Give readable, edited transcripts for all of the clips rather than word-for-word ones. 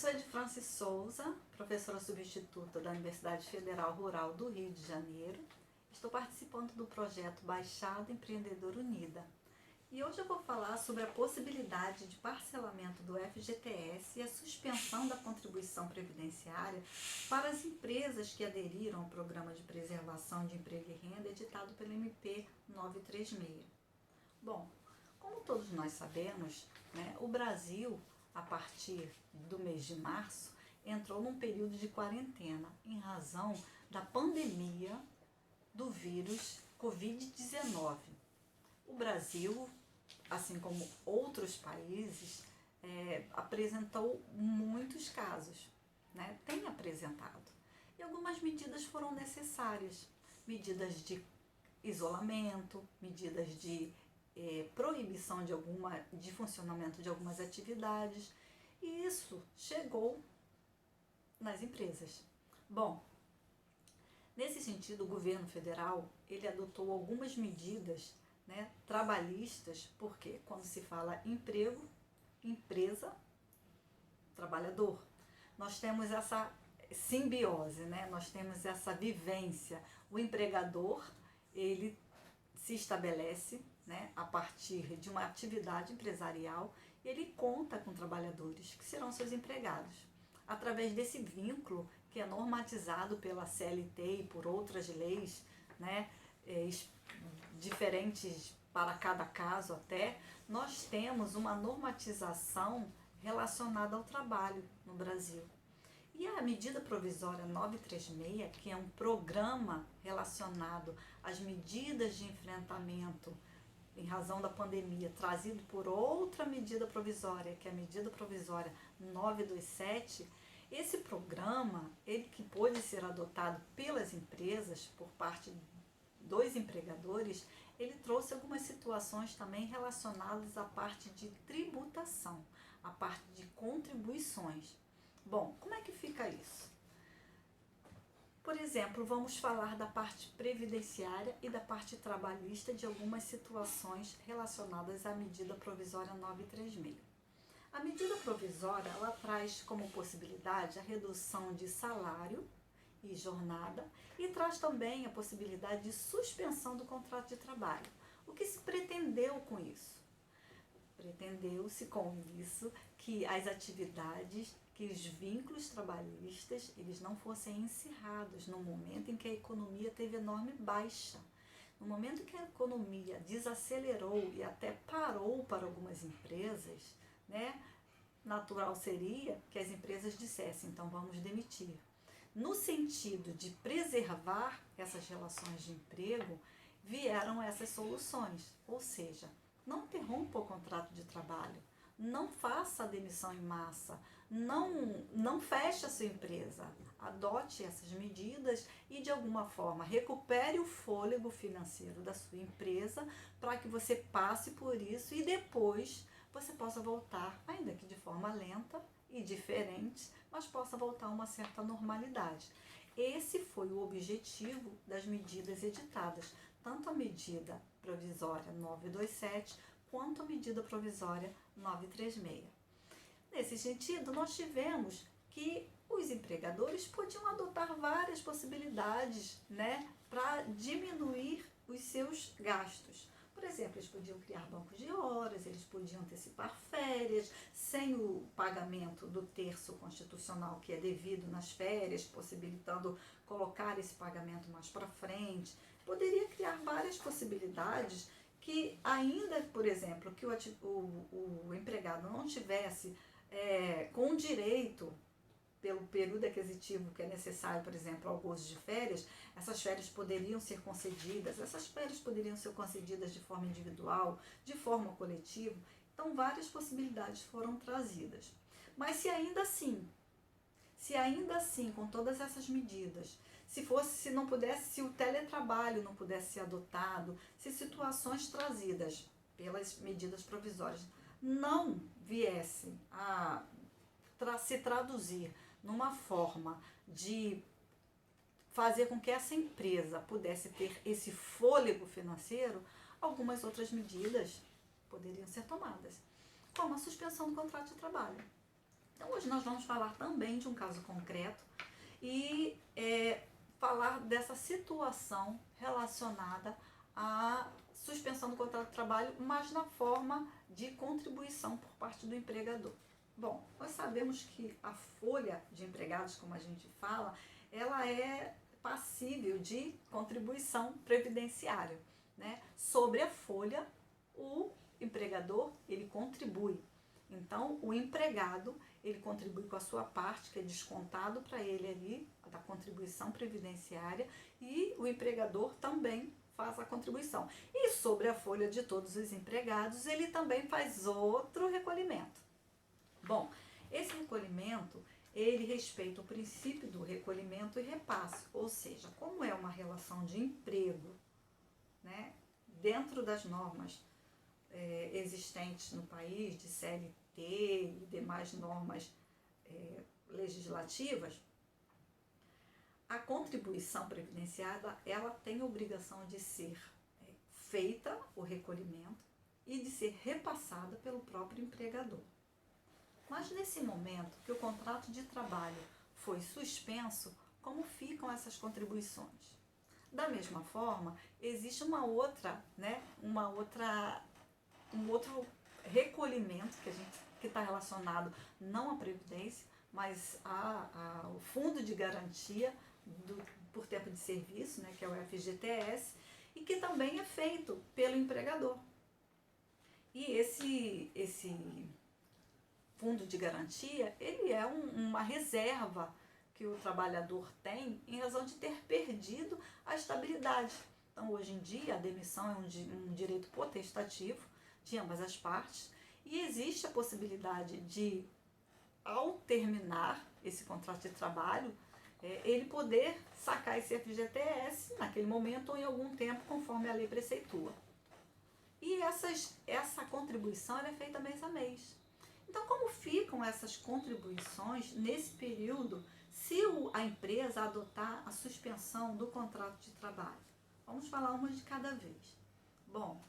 sou Edifrancis Souza, professora substituta da Universidade Federal Rural do Rio de Janeiro. Estou participando do projeto Baixada Empreendedora Unida. E hoje eu vou falar sobre a possibilidade de parcelamento do FGTS e a suspensão da contribuição previdenciária para as empresas que aderiram ao Programa de Preservação de Emprego e Renda editado pelo MP 936. Bom, como todos nós sabemos, o Brasil, a partir do mês de março, entrou num período de quarentena em razão da pandemia do vírus Covid-19. O Brasil, assim como outros países, apresentou muitos casos, tem apresentado. E algumas medidas foram necessárias, medidas de isolamento, medidas de proibição de funcionamento de algumas atividades, e isso chegou nas empresas. Bom, nesse sentido, o governo federal ele adotou algumas medidas trabalhistas, porque quando se fala emprego, empresa, trabalhador, nós temos essa simbiose, nós temos essa vivência. O empregador, ele se estabelece a partir de uma atividade empresarial, ele conta com trabalhadores que serão seus empregados. Através desse vínculo que é normatizado pela CLT e por outras leis, diferentes para cada caso até, nós temos uma normatização relacionada ao trabalho no Brasil. E a medida provisória 936, que é um programa relacionado às medidas de enfrentamento em razão da pandemia, trazido por outra medida provisória, que é a medida provisória 927, esse programa, ele que pôde ser adotado pelas empresas, por parte dos empregadores, ele trouxe algumas situações também relacionadas à parte de tributação, à parte de contribuições. Bom, como é que fica isso? Por exemplo, vamos falar da parte previdenciária e da parte trabalhista de algumas situações relacionadas à medida provisória 936. A medida provisória, ela traz como possibilidade a redução de salário e jornada e traz também a possibilidade de suspensão do contrato de trabalho. O que se pretendeu com isso? Pretendeu-se com isso que as atividades, que os vínculos trabalhistas, eles não fossem encerrados no momento em que a economia teve enorme baixa. No momento que a economia desacelerou e até parou para algumas empresas, natural seria que as empresas dissessem, então vamos demitir. No sentido de preservar essas relações de emprego, vieram essas soluções, ou seja, não interrompa o contrato de trabalho, não faça a demissão em massa, não feche a sua empresa, adote essas medidas e de alguma forma recupere o fôlego financeiro da sua empresa para que você passe por isso e depois você possa voltar, ainda que de forma lenta e diferente, mas possa voltar a uma certa normalidade. Esse foi o objetivo das medidas editadas, tanto a medida provisória 927 quanto a medida provisória 936. Nesse sentido, nós tivemos que os empregadores podiam adotar várias possibilidades para diminuir os seus gastos. Por exemplo, eles podiam criar bancos de horas, eles podiam antecipar férias, sem o pagamento do terço constitucional que é devido nas férias, possibilitando colocar esse pagamento mais para frente. Poderia criar várias possibilidades que ainda, por exemplo, que o empregado não tivesse com direito pelo período aquisitivo que é necessário, por exemplo, ao gozo de férias, essas férias poderiam ser concedidas, de forma individual, de forma coletiva. Então, várias possibilidades foram trazidas. Mas se ainda assim, com todas essas medidas, se o teletrabalho não pudesse ser adotado, se situações trazidas pelas medidas provisórias não viessem a se traduzir numa forma de fazer com que essa empresa pudesse ter esse fôlego financeiro, algumas outras medidas poderiam ser tomadas, como a suspensão do contrato de trabalho. Então, hoje nós vamos falar também de um caso concreto e falar dessa situação relacionada à suspensão do contrato de trabalho, mas na forma de contribuição por parte do empregador. Bom, nós sabemos que a folha de empregados, como a gente fala, ela é passível de contribuição previdenciária, né? Sobre a folha, o empregador, ele contribui. Então, o empregado, ele contribui com a sua parte, que é descontado para ele ali, da contribuição previdenciária, e o empregador também faz a contribuição. E sobre a folha de todos os empregados, ele também faz outro recolhimento. Bom, esse recolhimento, ele respeita o princípio do recolhimento e repasse, ou seja, como é uma relação de emprego, né, dentro das normas existentes no país, de CLT e demais normas legislativas, a contribuição previdenciária, ela tem a obrigação de ser feita, o recolhimento, e de ser repassada pelo próprio empregador. Mas nesse momento que o contrato de trabalho foi suspenso, como ficam essas contribuições? Da mesma forma, existe um outro recolhimento que está relacionado não à Previdência, mas ao Fundo de Garantia por Tempo de Serviço, né, que é o FGTS, e que também é feito pelo empregador. E esse Fundo de Garantia, ele é uma reserva que o trabalhador tem em razão de ter perdido a estabilidade. Então, hoje em dia, a demissão é um direito potestativo de ambas as partes e existe a possibilidade de, ao terminar esse contrato de trabalho, ele poder sacar esse FGTS naquele momento ou em algum tempo, conforme a lei preceitua. E essa contribuição ela é feita mês a mês. Então, como ficam essas contribuições nesse período se a empresa adotar a suspensão do contrato de trabalho? Vamos falar uma de cada vez. Bom,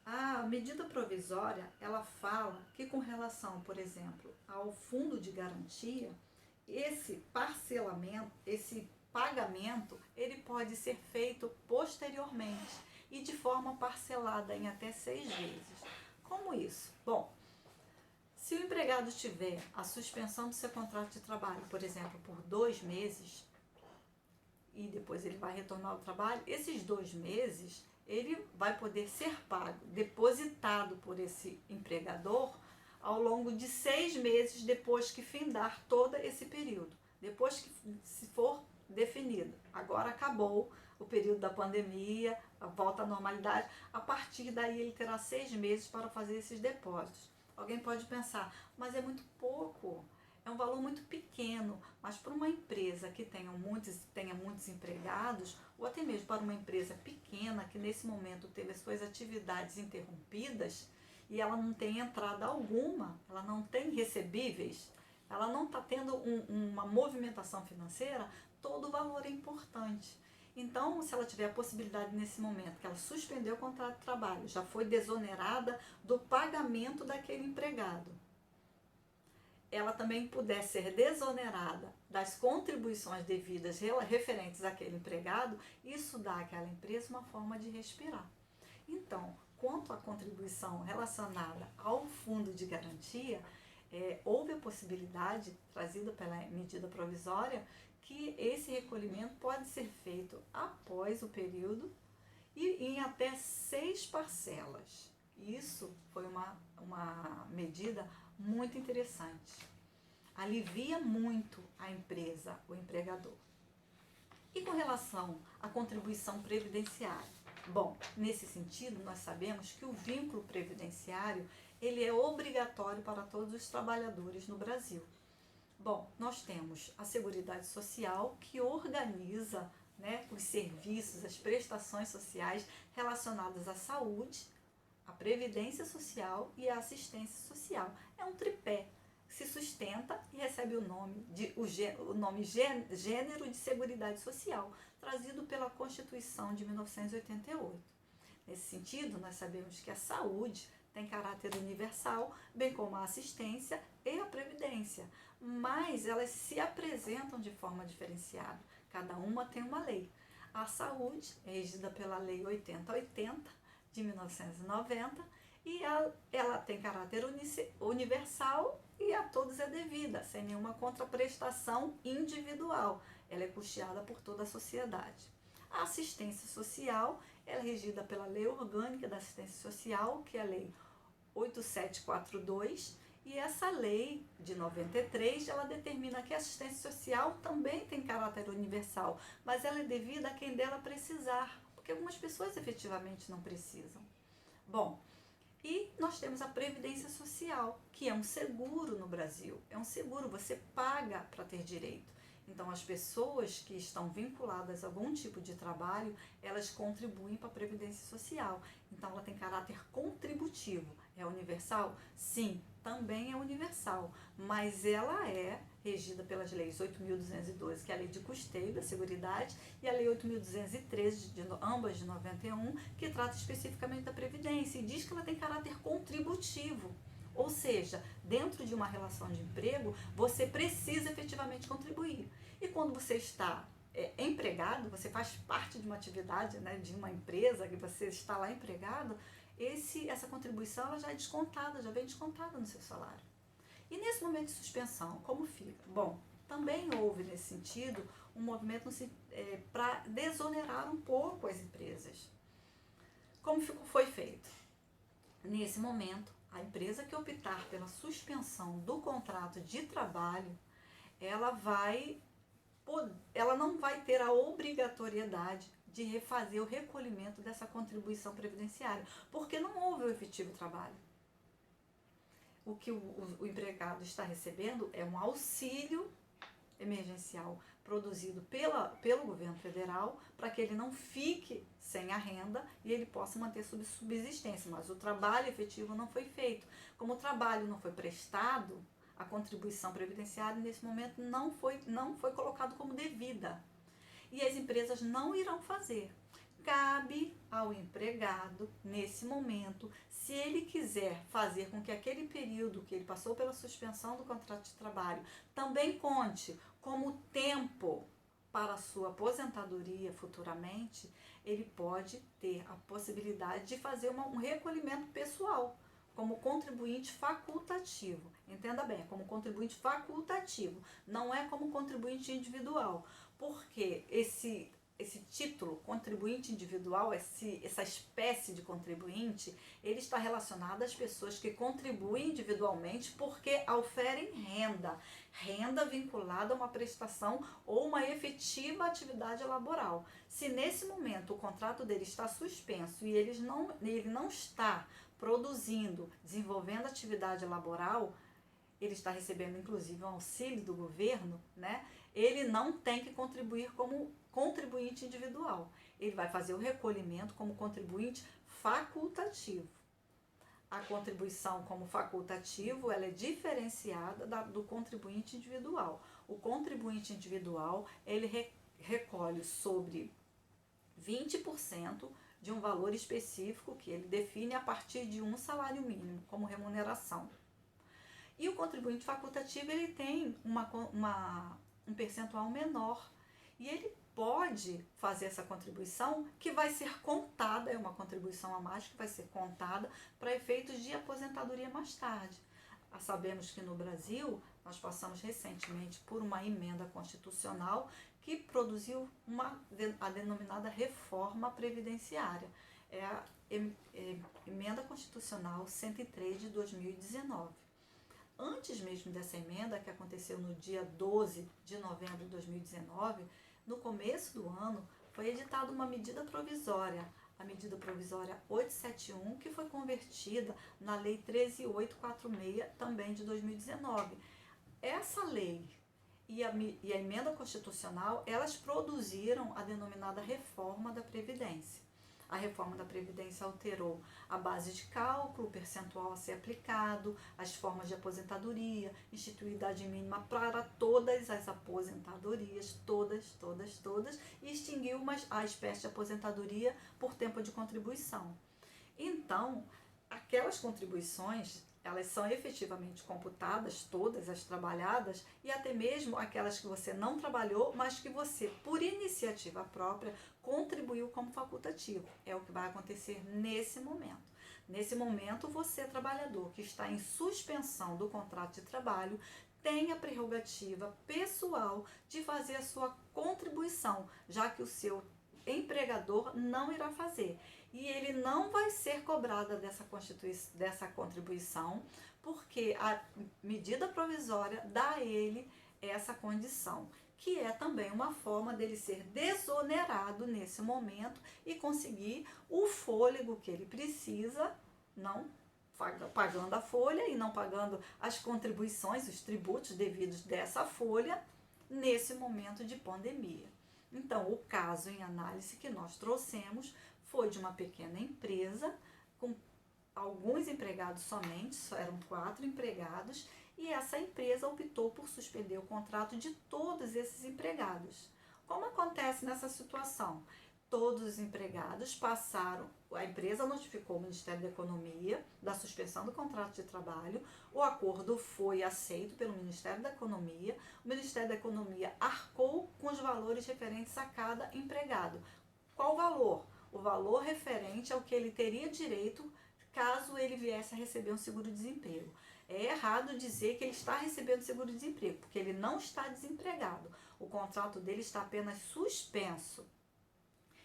a medida provisória, ela fala que com relação, por exemplo, ao fundo de garantia, esse parcelamento, esse pagamento, ele pode ser feito posteriormente e de forma parcelada em até 6 vezes. Como isso? Bom, se o empregado tiver a suspensão do seu contrato de trabalho, por exemplo, por 2 meses, e depois ele vai retornar ao trabalho, esses 2 meses ele vai poder ser pago, depositado por esse empregador ao longo de 6 meses depois que findar todo esse período. Depois que se for definido, agora acabou o período da pandemia, a volta à normalidade, a partir daí ele terá 6 meses para fazer esses depósitos. Alguém pode pensar, mas é muito pouco, é um valor muito pequeno, mas para uma empresa que tenha muitos empregados, ou até mesmo para uma empresa pequena que nesse momento teve as suas atividades interrompidas e ela não tem entrada alguma, ela não tem recebíveis, ela não está tendo uma movimentação financeira, todo o valor é importante. Então, se ela tiver a possibilidade nesse momento, que ela suspendeu o contrato de trabalho, já foi desonerada do pagamento daquele empregado, ela também puder ser desonerada das contribuições devidas referentes àquele empregado, isso dá àquela empresa uma forma de respirar. Então, quanto à contribuição relacionada ao fundo de garantia, houve a possibilidade, trazida pela medida provisória, que esse recolhimento pode ser feito após o período e em até 6 parcelas. Isso foi uma medida muito interessante. Alivia muito a empresa, o empregador. E com relação à contribuição previdenciária? Bom, nesse sentido, nós sabemos que o vínculo previdenciário ele é obrigatório para todos os trabalhadores no Brasil. Bom, nós temos a Seguridade Social, que organiza, né, os serviços, as prestações sociais relacionadas à saúde, à previdência social e à assistência social. É um tripé que se sustenta e recebe o nome Gênero de Seguridade Social, trazido pela Constituição de 1988. Nesse sentido, nós sabemos que a saúde tem caráter universal, bem como a assistência e a previdência, mas elas se apresentam de forma diferenciada. Cada uma tem uma lei. A saúde é regida pela Lei 8080 de 1990 e ela tem caráter universal e a todos é devida, sem nenhuma contraprestação individual. Ela é custeada por toda a sociedade. A assistência social é regida pela Lei Orgânica da Assistência Social, que é a Lei 8742, e essa lei de 93, ela determina que a assistência social também tem caráter universal, mas ela é devida a quem dela precisar, porque algumas pessoas efetivamente não precisam. Bom, e nós temos a Previdência Social, que é um seguro no Brasil. É um seguro, você paga para ter direito. Então, as pessoas que estão vinculadas a algum tipo de trabalho, elas contribuem para a Previdência Social. Então, ela tem caráter contributivo. É universal? Sim, também é universal. Mas ela é regida pelas leis 8.212, que é a lei de custeio da Seguridade, e a lei 8.213, ambas de 91, que trata especificamente da Previdência e diz que ela tem caráter contributivo. Ou seja, dentro de uma relação de emprego, você precisa efetivamente contribuir. E quando você está empregado, você faz parte de uma atividade, né, de uma empresa, que você está lá empregado, essa contribuição ela já é descontada, já vem descontada no seu salário. E nesse momento de suspensão, como fica? Bom, também houve nesse sentido um movimento para desonerar um pouco as empresas. Como foi feito? Nesse momento, a empresa que optar pela suspensão do contrato de trabalho, ela não vai ter a obrigatoriedade de refazer o recolhimento dessa contribuição previdenciária, porque não houve o efetivo trabalho. O que o empregado está recebendo é um auxílio emergencial produzido pelo governo federal para que ele não fique sem a renda e ele possa manter subsistência, mas o trabalho efetivo não foi feito. Como o trabalho não foi prestado, a contribuição previdenciária nesse momento não foi colocado como devida e as empresas não irão fazer. Cabe ao empregado, nesse momento, se ele quiser fazer com que aquele período que ele passou pela suspensão do contrato de trabalho também conte como tempo para a sua aposentadoria futuramente, ele pode ter a possibilidade de fazer um recolhimento pessoal, como contribuinte facultativo. Entenda bem, como contribuinte facultativo, não é como contribuinte individual, porque esse título, contribuinte individual, essa espécie de contribuinte, ele está relacionado às pessoas que contribuem individualmente porque oferem renda vinculada a uma prestação ou uma efetiva atividade laboral. Se nesse momento o contrato dele está suspenso e ele não está produzindo, desenvolvendo atividade laboral, ele está recebendo inclusive um auxílio do governo, né? Ele não tem que contribuir como contribuinte individual. Ele vai fazer o recolhimento como contribuinte facultativo. A contribuição como facultativo, ela é diferenciada do contribuinte individual. O contribuinte individual, ele recolhe sobre 20% de um valor específico que ele define a partir de um salário mínimo como remuneração. E o contribuinte facultativo, ele tem um percentual menor e ele pode fazer essa contribuição que vai ser contada, é uma contribuição a mais que vai ser contada para efeitos de aposentadoria mais tarde. Sabemos que no Brasil nós passamos recentemente por uma emenda constitucional que produziu a denominada reforma previdenciária. É a emenda constitucional 103 de 2019. Antes mesmo dessa emenda, que aconteceu no dia 12 de novembro de 2019, no começo do ano, foi editada uma medida provisória, a medida provisória 871, que foi convertida na Lei 13.846, também de 2019. Essa lei e a emenda constitucional, elas produziram a denominada reforma da Previdência. A reforma da Previdência alterou a base de cálculo, o percentual a ser aplicado, as formas de aposentadoria, instituiu idade mínima para todas as aposentadorias, todas, e extinguiu a espécie de aposentadoria por tempo de contribuição. Então, aquelas contribuições, elas são efetivamente computadas, todas as trabalhadas, e até mesmo aquelas que você não trabalhou, mas que você, por iniciativa própria, contribuiu como facultativo. É o que vai acontecer nesse momento. Nesse momento, você, trabalhador que está em suspensão do contrato de trabalho, tem a prerrogativa pessoal de fazer a sua contribuição, já que o seu empregador não irá fazer. E ele não vai ser cobrada dessa contribuição, porque a medida provisória dá a ele essa condição, que é também uma forma dele ser desonerado nesse momento e conseguir o fôlego que ele precisa, não pagando a folha e não pagando as contribuições, os tributos devidos dessa folha nesse momento de pandemia. Então, o caso em análise que nós trouxemos foi de uma pequena empresa com alguns empregados somente, só eram 4 empregados, e essa empresa optou por suspender o contrato de todos esses empregados. Como acontece nessa situação? Todos os empregados passaram, a empresa notificou o Ministério da Economia da suspensão do contrato de trabalho, o acordo foi aceito pelo Ministério da Economia, o Ministério da Economia arcou com os valores referentes a cada empregado. Qual valor? O valor referente ao que ele teria direito caso ele viesse a receber um seguro-desemprego. É errado dizer que ele está recebendo seguro-desemprego, porque ele não está desempregado. O contrato dele está apenas suspenso.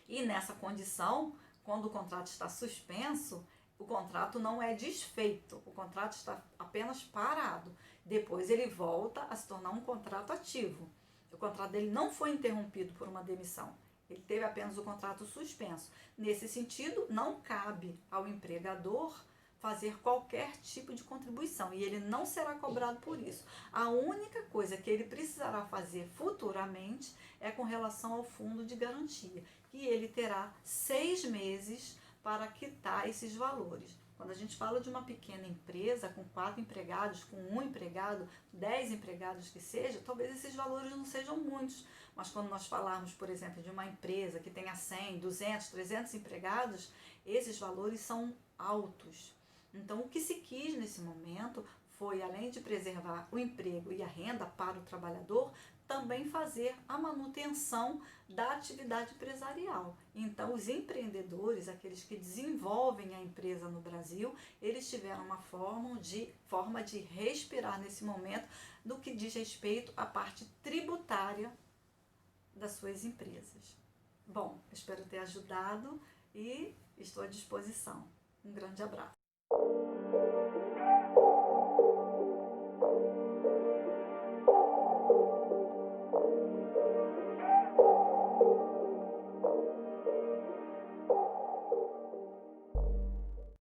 E nessa condição, quando o contrato está suspenso, o contrato não é desfeito, o contrato está apenas parado. Depois ele volta a se tornar um contrato ativo. O contrato dele não foi interrompido por uma demissão. Ele teve apenas o contrato suspenso. Nesse sentido, não cabe ao empregador fazer qualquer tipo de contribuição e ele não será cobrado por isso. A única coisa que ele precisará fazer futuramente é com relação ao fundo de garantia, e ele terá 6 meses para quitar esses valores. Quando a gente fala de uma pequena empresa com 4 empregados, com 1 empregado, 10 empregados que seja, talvez esses valores não sejam muitos. Mas quando nós falarmos, por exemplo, de uma empresa que tenha 100, 200, 300 empregados, esses valores são altos. Então, o que se quis nesse momento foi, além de preservar o emprego e a renda para o trabalhador, também fazer a manutenção da atividade empresarial. Então, os empreendedores, aqueles que desenvolvem a empresa no Brasil, eles tiveram uma forma de respirar nesse momento no que diz respeito à parte tributária das suas empresas. Bom, espero ter ajudado e estou à disposição. Um grande abraço.